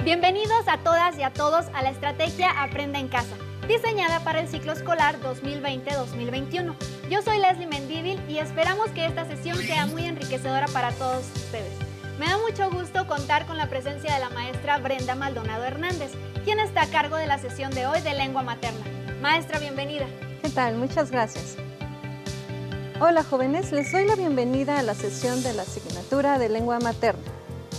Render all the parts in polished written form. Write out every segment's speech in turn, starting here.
Bienvenidos a todas y a todos a la estrategia Aprende en Casa, diseñada para el ciclo escolar 2020-2021. Yo soy Leslie Mendívil y esperamos que esta sesión sea muy enriquecedora para todos ustedes. Me da mucho gusto contar con la presencia de la maestra Brenda Maldonado Hernández, quien está a cargo de la sesión de hoy de lengua materna. Maestra, bienvenida. ¿Qué tal? Muchas gracias. Hola jóvenes, les doy la bienvenida a la sesión de la asignatura de lengua materna.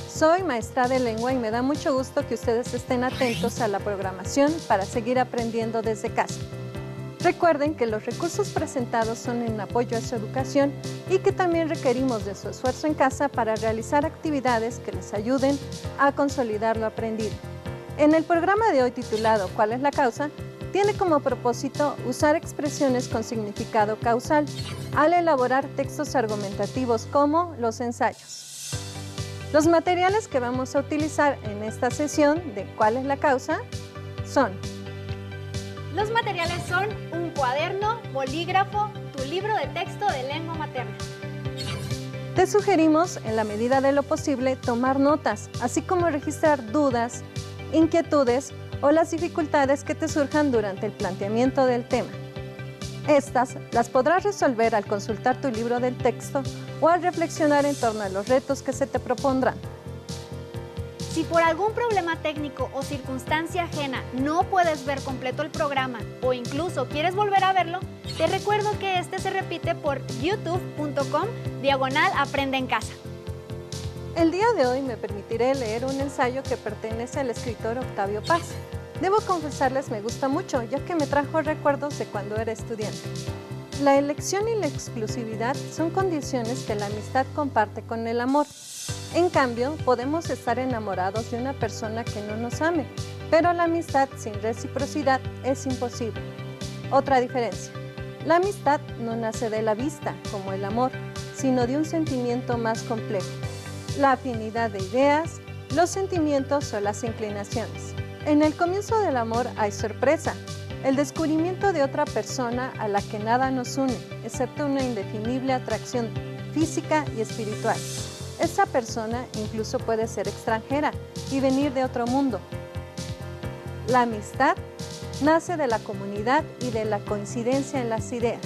Soy maestra de lengua y me da mucho gusto que ustedes estén atentos a la programación para seguir aprendiendo desde casa. Recuerden que los recursos presentados son en apoyo a su educación y que también requerimos de su esfuerzo en casa para realizar actividades que les ayuden a consolidar lo aprendido. En el programa de hoy titulado ¿Cuál es la causa?, tiene como propósito usar expresiones con significado causal al elaborar textos argumentativos como los ensayos. Los materiales que vamos a utilizar en esta sesión de ¿Cuál es la causa? Son: los materiales son un cuaderno, bolígrafo, tu libro de texto de lengua materna. Te sugerimos, en la medida de lo posible, tomar notas, así como registrar dudas, inquietudes o las dificultades que te surjan durante el planteamiento del tema. Estas las podrás resolver al consultar tu libro del texto o al reflexionar en torno a los retos que se te propondrán. Si por algún problema técnico o circunstancia ajena no puedes ver completo el programa o incluso quieres volver a verlo, te recuerdo que este se repite por youtube.com/Aprende en Casa. El día de hoy me permitiré leer un ensayo que pertenece al escritor Octavio Paz. Debo confesarles me gusta mucho, ya que me trajo recuerdos de cuando era estudiante. La elección y la exclusividad son condiciones que la amistad comparte con el amor. En cambio, podemos estar enamorados de una persona que no nos ame, pero la amistad sin reciprocidad es imposible. Otra diferencia: la amistad no nace de la vista, como el amor, sino de un sentimiento más complejo: la afinidad de ideas, los sentimientos o las inclinaciones. En el comienzo del amor hay sorpresa, el descubrimiento de otra persona a la que nada nos une, excepto una indefinible atracción física y espiritual. Esa persona incluso puede ser extranjera y venir de otro mundo. La amistad nace de la comunidad y de la coincidencia en las ideas,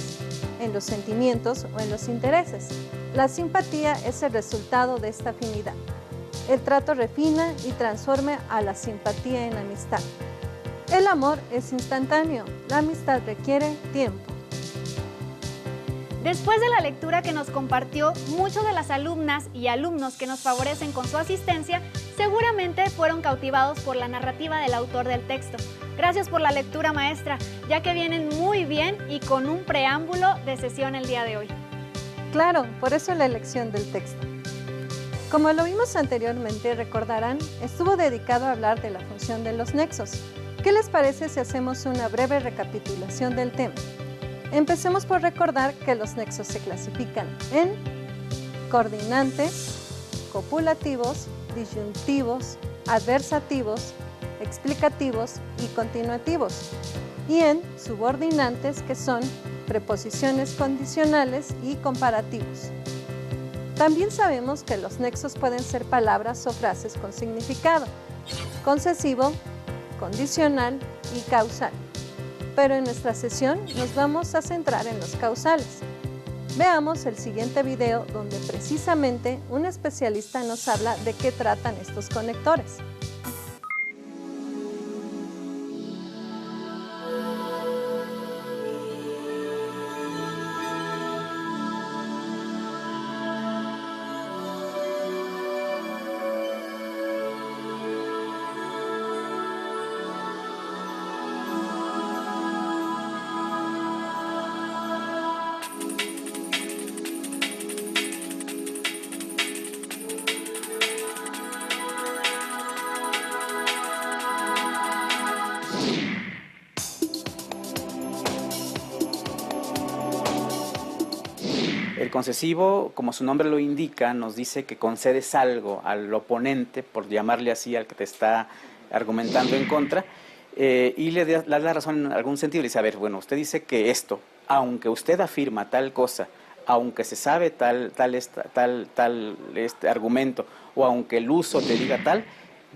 en los sentimientos o en los intereses. La simpatía es el resultado de esta afinidad. El trato refina y transforma a la simpatía en amistad. El amor es instantáneo, la amistad requiere tiempo. Después de la lectura que nos compartió, muchas de las alumnas y alumnos que nos favorecen con su asistencia seguramente fueron cautivados por la narrativa del autor del texto. Gracias por la lectura, maestra, ya que vienen muy bien y con un preámbulo de sesión el día de hoy. Claro, por eso la elección del texto. Como lo vimos anteriormente, recordarán, estuvo dedicado a hablar de la función de los nexos. ¿Qué les parece si hacemos una breve recapitulación del tema? Empecemos por recordar que los nexos se clasifican en coordinantes, copulativos, disyuntivos, adversativos, explicativos y continuativos, y en subordinantes, que son preposiciones condicionales y comparativos. También sabemos que los nexos pueden ser palabras o frases con significado concesivo, condicional y causal. Pero en nuestra sesión nos vamos a centrar en los causales. Veamos el siguiente video donde precisamente un especialista nos habla de qué tratan estos conectores. El concesivo, como su nombre lo indica, nos dice que concedes algo al oponente, por llamarle así al que te está argumentando en contra, y le das la razón en algún sentido. Le dice, a ver, bueno, usted dice que esto, aunque usted afirma tal cosa, aunque se sabe tal argumento, o aunque el uso te diga tal,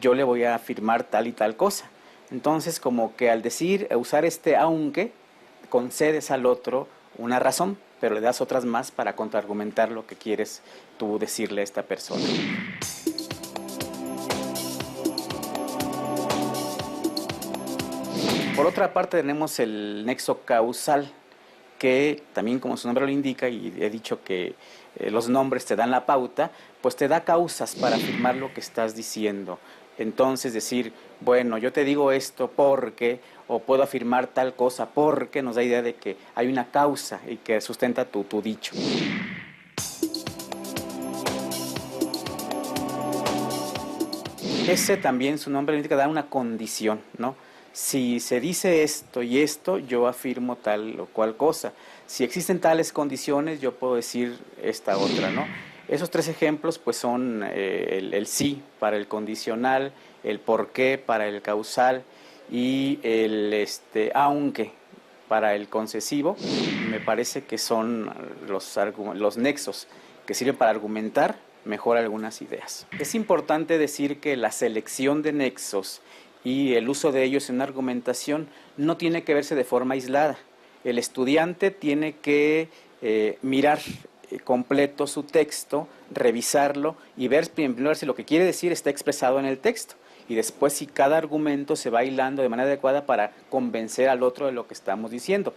yo le voy a afirmar tal y tal cosa. Entonces, como que al usar este aunque, concedes al otro una razón, pero le das otras más para contraargumentar lo que quieres tú decirle a esta persona. Por otra parte tenemos el nexo causal, que también como su nombre lo indica, y he dicho que los nombres te dan la pauta, pues te da causas para afirmar lo que estás diciendo. Entonces decir, bueno, yo te digo esto porque, o puedo afirmar tal cosa porque, nos da idea de que hay una causa y que sustenta tu dicho. Ese también, su nombre indica, da una condición, ¿no? Si se dice esto y esto, yo afirmo tal o cual cosa. Si existen tales condiciones, yo puedo decir esta otra, ¿no? Esos tres ejemplos pues son el sí para el condicional, el por qué para el causal y el aunque para el concesivo. Me parece que son los nexos que sirven para argumentar mejor algunas ideas. Es importante decir que la selección de nexos y el uso de ellos en una argumentación no tiene que verse de forma aislada. El estudiante tiene que mirar completo su texto, revisarlo y ver primero si lo que quiere decir está expresado en el texto. Y después si cada argumento se va hilando de manera adecuada para convencer al otro de lo que estamos diciendo.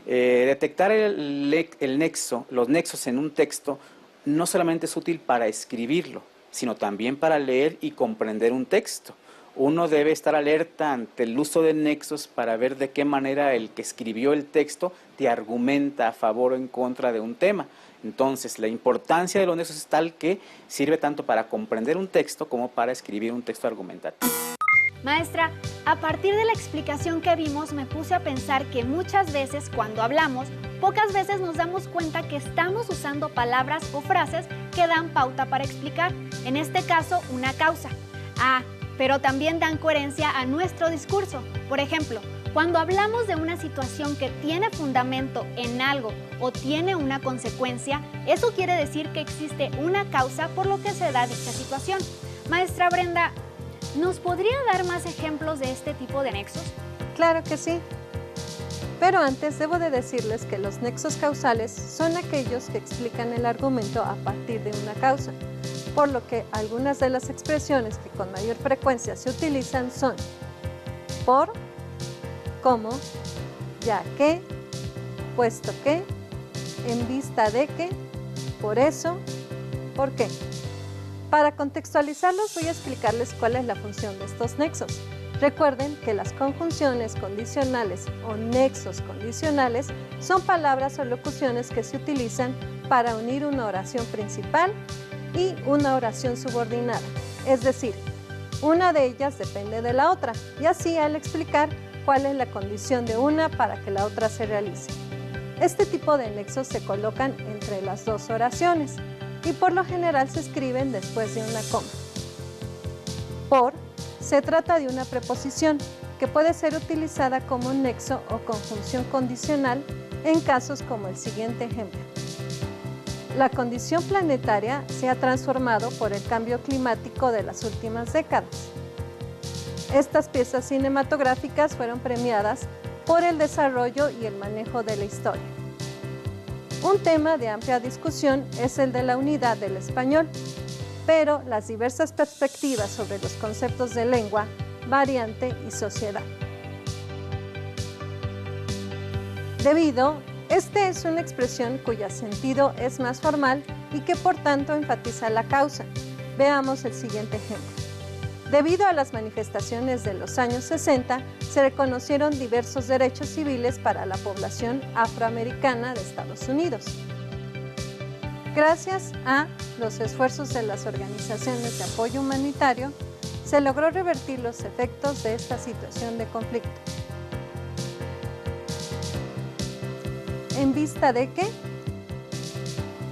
Detectar los nexos en un texto no solamente es útil para escribirlo, sino también para leer y comprender un texto. Uno debe estar alerta ante el uso de nexos para ver de qué manera el que escribió el texto te argumenta a favor o en contra de un tema. Entonces, la importancia de los nexos es tal que sirve tanto para comprender un texto como para escribir un texto argumentativo. Maestra, a partir de la explicación que vimos, me puse a pensar que muchas veces cuando hablamos, pocas veces nos damos cuenta que estamos usando palabras o frases que dan pauta para explicar, en este caso, una causa. Pero también dan coherencia a nuestro discurso. Por ejemplo, cuando hablamos de una situación que tiene fundamento en algo o tiene una consecuencia, eso quiere decir que existe una causa por lo que se da dicha situación. Maestra Brenda, ¿nos podría dar más ejemplos de este tipo de nexos? Claro que sí. Pero antes debo de decirles que los nexos causales son aquellos que explican el argumento a partir de una causa, por lo que algunas de las expresiones que con mayor frecuencia se utilizan son por, como, ya que, puesto que, en vista de que, por eso, por qué. Para contextualizarlos voy a explicarles cuál es la función de estos nexos. Recuerden que las conjunciones condicionales o nexos condicionales son palabras o locuciones que se utilizan para unir una oración principal y una oración subordinada, es decir, una de ellas depende de la otra, y así al explicar cuál es la condición de una para que la otra se realice. Este tipo de nexos se colocan entre las dos oraciones y por lo general se escriben después de una coma. Por se trata de una preposición que puede ser utilizada como un nexo o conjunción condicional en casos como el siguiente ejemplo. La condición planetaria se ha transformado por el cambio climático de las últimas décadas. Estas piezas cinematográficas fueron premiadas por el desarrollo y el manejo de la historia. Un tema de amplia discusión es el de la unidad del español, pero las diversas perspectivas sobre los conceptos de lengua, variante y sociedad. Esta es una expresión cuyo sentido es más formal y que por tanto enfatiza la causa. Veamos el siguiente ejemplo. Debido a las manifestaciones de los años 60, se reconocieron diversos derechos civiles para la población afroamericana de Estados Unidos. Gracias a los esfuerzos de las organizaciones de apoyo humanitario, se logró revertir los efectos de esta situación de conflicto. ¿En vista de qué?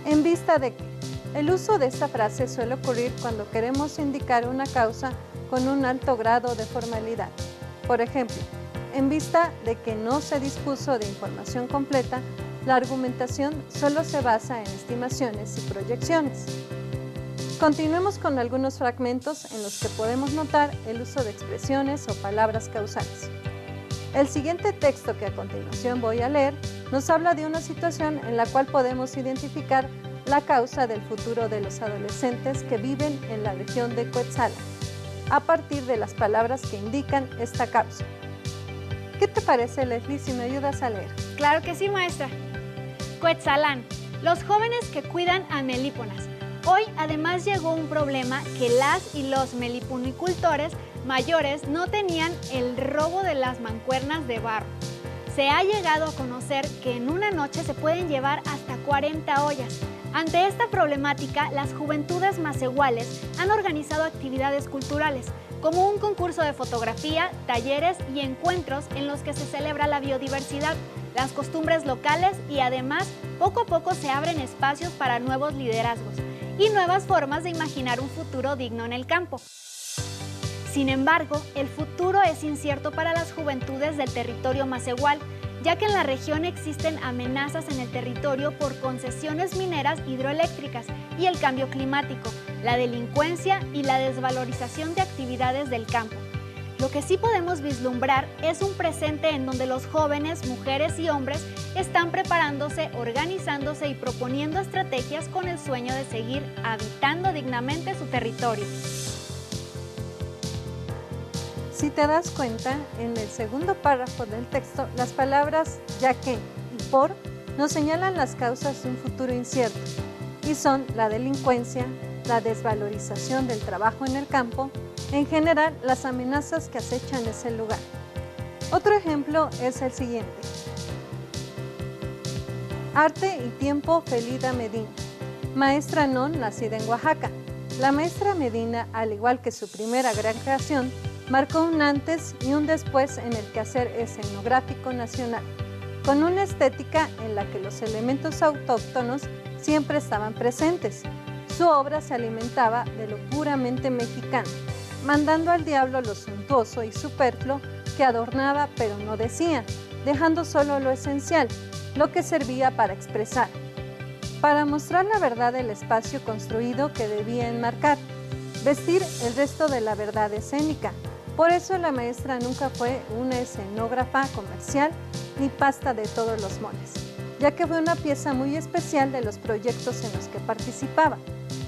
En vista de que. El uso de esta frase suele ocurrir cuando queremos indicar una causa con un alto grado de formalidad. Por ejemplo, en vista de que no se dispuso de información completa, la argumentación solo se basa en estimaciones y proyecciones. Continuemos con algunos fragmentos en los que podemos notar el uso de expresiones o palabras causales. El siguiente texto que a continuación voy a leer nos habla de una situación en la cual podemos identificar la causa del futuro de los adolescentes que viven en la región de Cuetzalan, a partir de las palabras que indican esta causa. ¿Qué te parece, Leslie, si me ayudas a leer? Claro que sí, maestra. Cuetzalan, los jóvenes que cuidan a melíponas. Hoy además llegó un problema que las y los meliponicultores mayores no tenían: el robo de las mancuernas de barro. Se ha llegado a conocer que en una noche se pueden llevar hasta 40 ollas. Ante esta problemática, las juventudes macehuales han organizado actividades culturales, como un concurso de fotografía, talleres y encuentros en los que se celebra la biodiversidad, las costumbres locales y además, poco a poco se abren espacios para nuevos liderazgos y nuevas formas de imaginar un futuro digno en el campo. Sin embargo, el futuro es incierto para las juventudes del territorio macehual, ya que en la región existen amenazas en el territorio por concesiones mineras hidroeléctricas y el cambio climático, la delincuencia y la desvalorización de actividades del campo. Lo que sí podemos vislumbrar es un presente en donde los jóvenes, mujeres y hombres están preparándose, organizándose y proponiendo estrategias con el sueño de seguir habitando dignamente su territorio. Si te das cuenta, en el segundo párrafo del texto, las palabras ya que y por nos señalan las causas de un futuro incierto, y son la delincuencia, la desvalorización del trabajo en el campo, en general las amenazas que acechan ese lugar. Otro ejemplo es el siguiente. Arte y tiempo, Felida Medina, maestra non nacida en Oaxaca. La maestra Medina, al igual que su primera gran creación, marcó un antes y un después en el quehacer escenográfico nacional, con una estética en la que los elementos autóctonos siempre estaban presentes. Su obra se alimentaba de lo puramente mexicano, mandando al diablo lo suntuoso y superfluo que adornaba pero no decía, dejando solo lo esencial, lo que servía para expresar, para mostrar la verdad del espacio construido que debía enmarcar, vestir el resto de la verdad escénica. Por eso la maestra nunca fue una escenógrafa comercial ni pasta de todos los moles, ya que fue una pieza muy especial de los proyectos en los que participaba,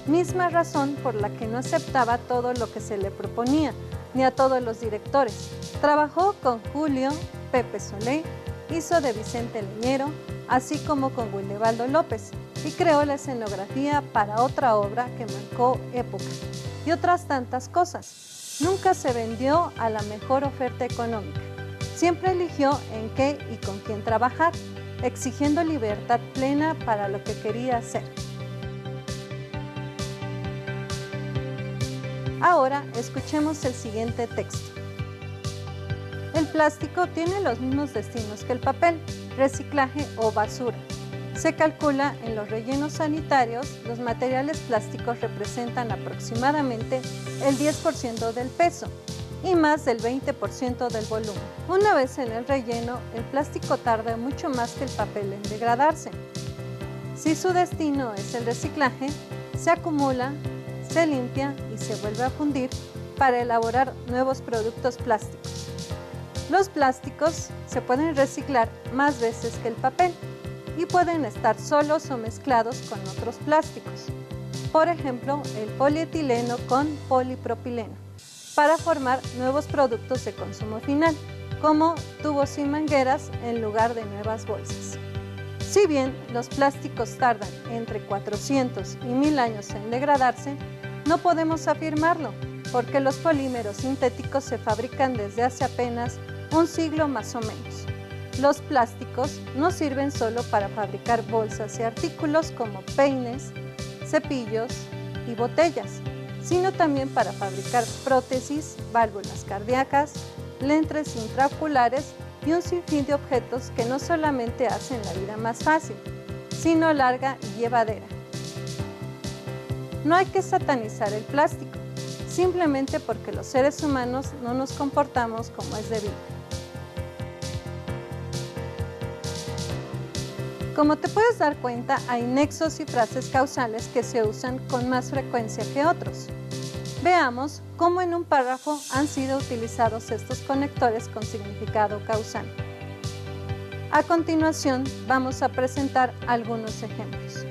misma razón por la que no aceptaba todo lo que se le proponía, ni a todos los directores. Trabajó con Julio, Pepe Solé, hizo de Vicente Leñero, así como con Wildevaldo López, y creó la escenografía para otra obra que marcó época, y otras tantas cosas. Nunca se vendió a la mejor oferta económica. Siempre eligió en qué y con quién trabajar, exigiendo libertad plena para lo que quería hacer. Ahora escuchemos el siguiente texto. El plástico tiene los mismos destinos que el papel, reciclaje o basura. Se calcula en los rellenos sanitarios, los materiales plásticos representan aproximadamente el 10% del peso y más del 20% del volumen. Una vez en el relleno, el plástico tarda mucho más que el papel en degradarse. Si su destino es el reciclaje, se acumula, se limpia y se vuelve a fundir para elaborar nuevos productos plásticos. Los plásticos se pueden reciclar más veces que el papel y pueden estar solos o mezclados con otros plásticos. Por ejemplo, el polietileno con polipropileno, para formar nuevos productos de consumo final, como tubos y mangueras en lugar de nuevas bolsas. Si bien los plásticos tardan entre 400 y 1000 años en degradarse, no podemos afirmarlo, porque los polímeros sintéticos se fabrican desde hace apenas un siglo más o menos. Los plásticos no sirven solo para fabricar bolsas y artículos como peines, cepillos y botellas, sino también para fabricar prótesis, válvulas cardíacas, lentes intraoculares y un sinfín de objetos que no solamente hacen la vida más fácil, sino larga y llevadera. No hay que satanizar el plástico, simplemente porque los seres humanos no nos comportamos como es debido. Como te puedes dar cuenta, hay nexos y frases causales que se usan con más frecuencia que otros. Veamos cómo en un párrafo han sido utilizados estos conectores con significado causal. A continuación, vamos a presentar algunos ejemplos.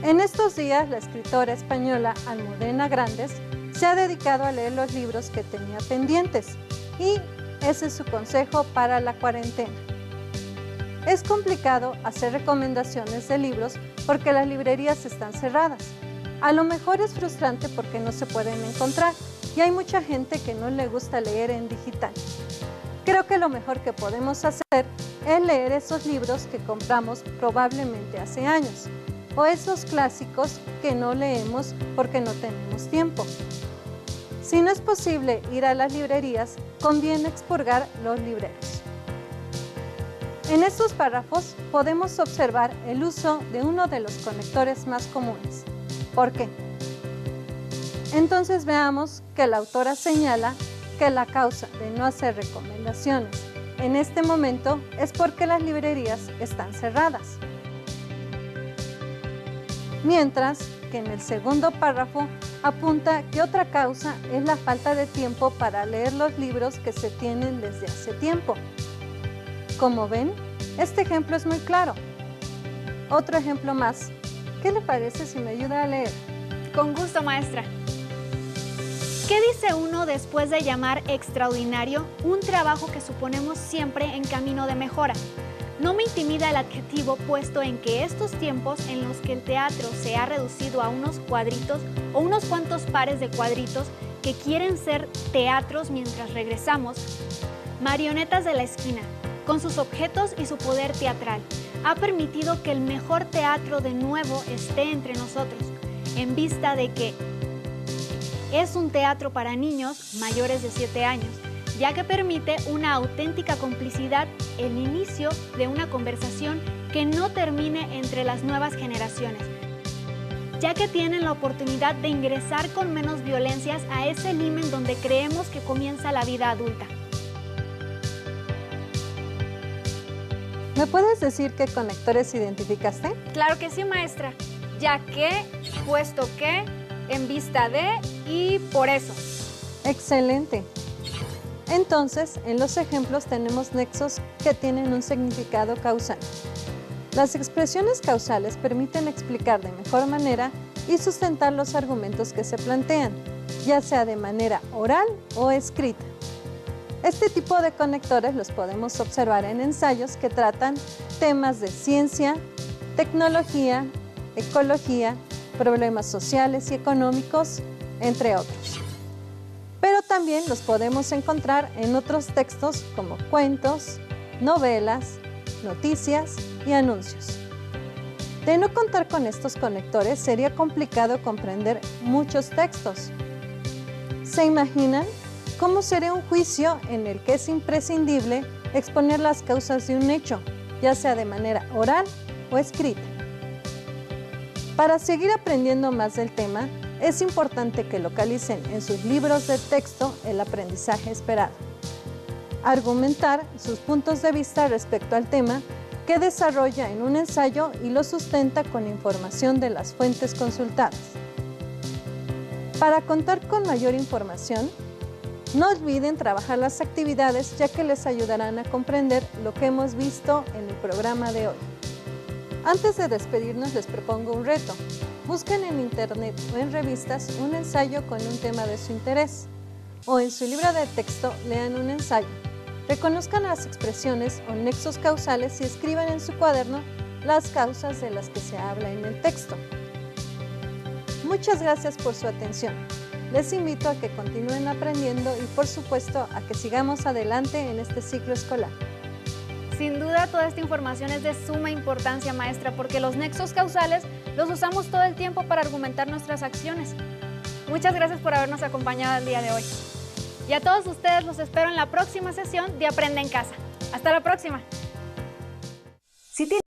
En estos días, la escritora española Almudena Grandes se ha dedicado a leer los libros que tenía pendientes y ese es su consejo para la cuarentena. Es complicado hacer recomendaciones de libros porque las librerías están cerradas. A lo mejor es frustrante porque no se pueden encontrar y hay mucha gente que no le gusta leer en digital. Creo que lo mejor que podemos hacer es leer esos libros que compramos probablemente hace años o esos clásicos que no leemos porque no tenemos tiempo. Si no es posible ir a las librerías, conviene expurgar los libreros. En estos párrafos podemos observar el uso de uno de los conectores más comunes. ¿Por qué? Entonces veamos que la autora señala que la causa de no hacer recomendaciones en este momento es porque las librerías están cerradas. Mientras que en el segundo párrafo apunta que otra causa es la falta de tiempo para leer los libros que se tienen desde hace tiempo. Como ven, este ejemplo es muy claro. Otro ejemplo más. ¿Qué le parece si me ayuda a leer? Con gusto, maestra. ¿Qué dice uno después de llamar extraordinario un trabajo que suponemos siempre en camino de mejora? No me intimida el adjetivo puesto en que estos tiempos en los que el teatro se ha reducido a unos cuadritos o unos cuantos pares de cuadritos que quieren ser teatros mientras regresamos, marionetas de la esquina, con sus objetos y su poder teatral, ha permitido que el mejor teatro de nuevo esté entre nosotros, en vista de que es un teatro para niños mayores de 7 años, ya que permite una auténtica complicidad, el inicio de una conversación que no termine entre las nuevas generaciones, ya que tienen la oportunidad de ingresar con menos violencias a ese limen donde creemos que comienza la vida adulta. ¿Me puedes decir qué conectores identificaste? Claro que sí, maestra. Ya que, puesto que, en vista de y por eso. Excelente. Entonces, en los ejemplos tenemos nexos que tienen un significado causal. Las expresiones causales permiten explicar de mejor manera y sustentar los argumentos que se plantean, ya sea de manera oral o escrita. Este tipo de conectores los podemos observar en ensayos que tratan temas de ciencia, tecnología, ecología, problemas sociales y económicos, entre otros. Pero también los podemos encontrar en otros textos como cuentos, novelas, noticias y anuncios. De no contar con estos conectores, sería complicado comprender muchos textos. ¿Se imaginan cómo sería un juicio en el que es imprescindible exponer las causas de un hecho, ya sea de manera oral o escrita? Para seguir aprendiendo más del tema, es importante que localicen en sus libros de texto el aprendizaje esperado. Argumentar sus puntos de vista respecto al tema que desarrolla en un ensayo y lo sustenta con información de las fuentes consultadas. Para contar con mayor información, no olviden trabajar las actividades ya que les ayudarán a comprender lo que hemos visto en el programa de hoy. Antes de despedirnos les propongo un reto. Busquen en internet o en revistas un ensayo con un tema de su interés o en su libro de texto lean un ensayo. Reconozcan las expresiones o nexos causales y escriban en su cuaderno las causas de las que se habla en el texto. Muchas gracias por su atención. Les invito a que continúen aprendiendo y por supuesto a que sigamos adelante en este ciclo escolar. Sin duda, toda esta información es de suma importancia, maestra, porque los nexos causales los usamos todo el tiempo para argumentar nuestras acciones. Muchas gracias por habernos acompañado el día de hoy. Y a todos ustedes los espero en la próxima sesión de Aprende en Casa. ¡Hasta la próxima!